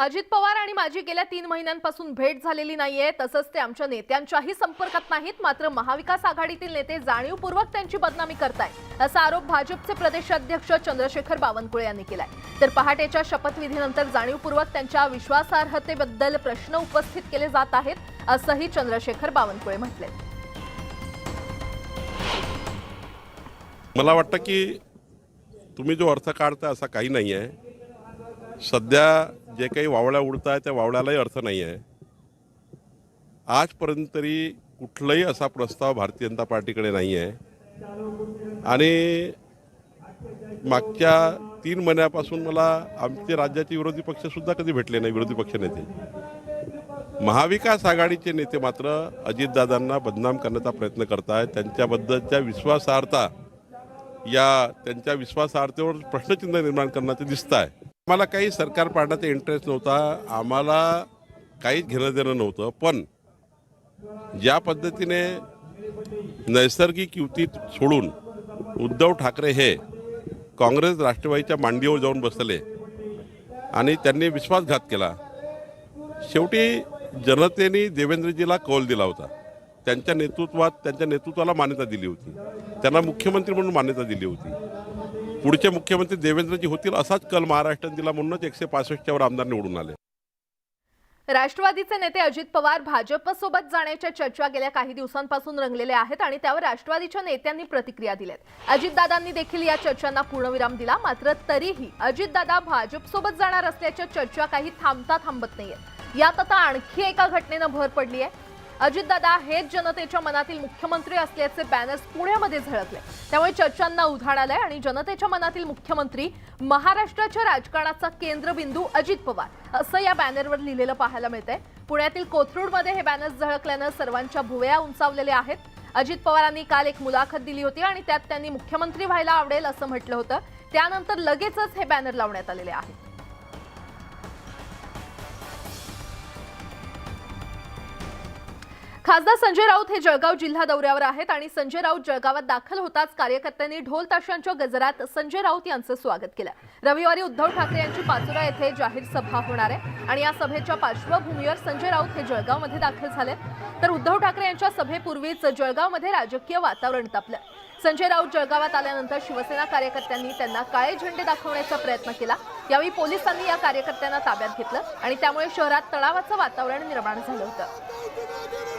अजित पवार आणि माझी गेल्या 3 महिन्यांपासून भेट झालेली नाहीये, तसंच ते आमच्या नेत्यांच्याही संपर्कात नाहीत। मात्र महाविकास आघाडीतील नेते जाणीवपूर्वक त्यांची बदनामी करतायत असा आरोप भाजपचे प्रदेशाध्यक्ष चंद्रशेखर बावनकुळे यांनी केलाय। तर पहाटेच्या शपथविधीनंतर जाणीवपूर्वक त्यांच्या विश्वासार्हतेबद्दल प्रश्न उपस्थित केले जात आहेत असंही चंद्रशेखर बावनकुळे म्हटले। मला वाटतं की तुम्ही जो अर्थ काढता असा काही नाही आहे। सध्या जे काही वावळ्या उडताय त्या वावळ्यालाही अर्थ नाही आहे। आजपर्यंत तरी कुठलाही असा प्रस्ताव भारतीय जनता पार्टीकडे नाही आहे आणि मागच्या 3 महिन्यापासून मला आमचे राज्याचे विरोधी पक्ष सुद्धा कधी भेटले नाही। विरोधी पक्ष नेते महाविकास आघाडीचे नेते मात्र अजितदादांना बदनाम करण्याचा प्रयत्न करतायत। त्यांच्याबद्दलच्या विश्वासार्हता त्यांच्या विश्वासार्हतेवर प्रश्नचिन्ह निर्माण करण्याचे दिसत आहे। आम्हाला काही सरकार पाडण्याचा इंटरेस्ट नव्हता, आम्हाला काहीच घेणं देणं नव्हतं, पण ज्या पद्धतीने नैसर्गिक युती सोडून उद्धव ठाकरे हे काँग्रेस राष्ट्रवादीच्या मांडीवर जाऊन बसले आणि त्यांनी विश्वासघात केला। शेवटी जनतेने देवेंद्रजीला कौल दिला होता, त्यांच्या नेतृत्वाला मान्यता दिली होती, त्यांना मुख्यमंत्री म्हणून मान्यता दिली होती। पुढचे मुख्यमंत्री देवेंद्रजी होतील असाच कल महाराष्ट्रात दिला, म्हणूनच 165 वर आमदार निवडून आले। राष्ट्रवादीचे नेते अजित पवार भाजपसोबत जाण्याच्या चर्चा गेल्या काही दिवसांपासून रंगलेल्या आहेत आणि त्यावर राष्ट्रवादीच्या नेत्यांनी प्रतिक्रिया दिल्यात। अजितदादांनी देखील या चर्चांना पूर्णविराम दिला, मात्र तरीही अजितदादा भाजपसोबत जाणार असल्याच्या चर्चा काही थांबत नाहीयेत। यात आता आणखी एका घटनेनं भर पडली आहे। अजितदादा हेच जनतेच्या मनातील मुख्यमंत्री असल्याचे बॅनर्स पुण्यामध्ये झळकले, त्यामुळे चर्चांना उधाण आलंय आणि जनतेच्या मनातील मुख्यमंत्री, महाराष्ट्राच्या राजकारणाचा केंद्रबिंदू अजित पवार असं या बॅनरवर लिहिलेलं पाहायला मिळतंय। पुण्यातील कोथरूडमध्ये हे बॅनर्स झळकल्यानं सर्वांच्या भुवया उंचावलेल्या आहेत। अजित पवारांनी काल एक मुलाखत दिली होती आणि त्यात त्यांनी मुख्यमंत्री व्हायला आवडेल असं म्हटलं होतं। त्यानंतर लगेचच हे बॅनर लावण्यात आलेले आहेत। खासदार संजय राऊत हे जळगाव जिल्हा दौऱ्यावर आहेत आणि संजय राऊत जळगावात दाखल होताच कार्यकर्त्यांनी ढोल ताशांच्या गजरात संजय राऊत यांचं स्वागत केलं। रविवारी उद्धव ठाकरे यांची पाचोरा येथे जाहीर सभा होणार आहे आणि या सभेच्या पार्श्वभूमीवर संजय राऊत हे जळगावमध्ये दाखल झाले। तर उद्धव ठाकरे यांच्या सभेपूर्वीच जळगावमध्ये राजकीय वातावरण तापलं। संजय राऊत जळगावात आल्यानंतर शिवसेना कार्यकर्त्यांनी त्यांना काळे झेंडे दाखवण्याचा प्रयत्न केला। यावेळी पोलिसांनी या कार्यकर्त्यांना ताब्यात घेतलं आणि त्यामुळे शहरात तणावाचं वातावरण निर्माण झालं होतं।